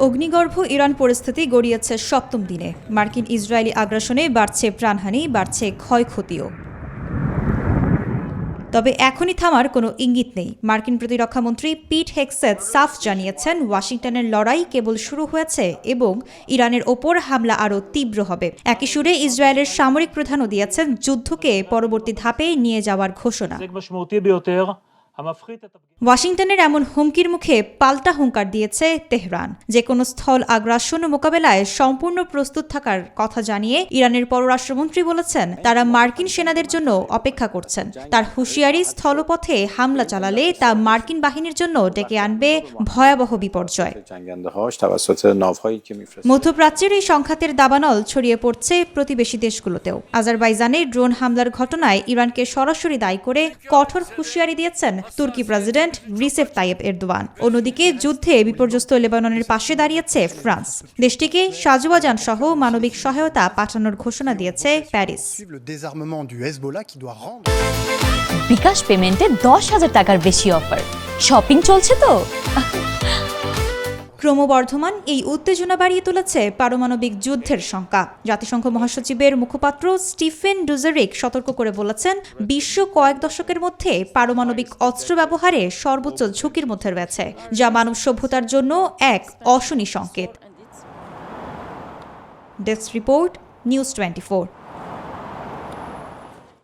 অগ্নিগর্ভ Iran পরিস্থিতি গড়িয়েছে সপ্তম দিনে। মার্কিন ইসরায়েলি আগ্রাসনে বাড়ছে প্রাণহানি, বাড়ছে ক্ষয়ক্ষতিও। তবে এখনই থামার কোনো ইঙ্গিত নেই। মার্কিন প্রতিরক্ষামন্ত্রী পিট হেগসেথ সাফ জানিয়েছেন, ওয়াশিংটনের লড়াই কেবল শুরু হয়েছে এবং ইরানের ওপর হামলা আরও তীব্র হবে। একই সুরে ইসরায়েলের সামরিক প্রধানও দিয়েছেন যুদ্ধকে পরবর্তী ধাপে নিয়ে যাওয়ার ঘোষণা। ওয়াশিংটনের এমন হুমকির মুখে পাল্টা হুঙ্কার দিয়েছে তেহরান। যে কোনো স্থল আগ্রাসন মোকাবেলায় সম্পূর্ণ প্রস্তুত থাকার কথা জানিয়ে ইরানের পররাষ্ট্রমন্ত্রী বলেছেন, তারা মার্কিন সেনাদের জন্য অপেক্ষা করছেন। তার হুঁশিয়ারি, স্থলপথে হামলা চালালে তা মার্কিন বাহিনীর জন্য ডেকে আনবে ভয়াবহ বিপর্যয়। মধ্যপ্রাচ্যের এই সংঘাতের দাবানল ছড়িয়ে পড়ছে প্রতিবেশী দেশগুলোতেও। আজারবাইজানে ড্রোন হামলার ঘটনায় ইরানকে সরাসরি দায়ী করে কঠোর হুঁশিয়ারি দিয়েছেন তুর্কি প্রেসিডেন্ট রিসেপ তাইয়েপ এরদোয়ান। অন্যদিকে যুদ্ধে বিপর্যস্ত লেবাননের পাশে দাঁড়িয়েছে ফ্রান্স। দেশটিকে সাজোয়াজান সহ মানবিক সহায়তা পাঠানোর ঘোষণা দিয়েছে প্যারিস। বিকাশ পেমেন্টে 10,000 টাকার বেশি অফার। শপিং চলছে তো। ক্রমবর্ধমান এই উত্তেজনা বাড়িয়ে তুলেছে পারমাণবিক যুদ্ধের শঙ্কা। জাতিসংঘ মহাসচিবের মুখপাত্র স্টিফেন ডুজারিক সতর্ক করে বলেছেন, বিশ্ব কয়েক দশকের মধ্যে পারমাণবিক অস্ত্র ব্যবহারে সর্বোচ্চ ঝুঁকির মধ্যে রয়েছে, যা মানব সভ্যতার জন্য এক অশনি সংকেত। Desk report, news 24।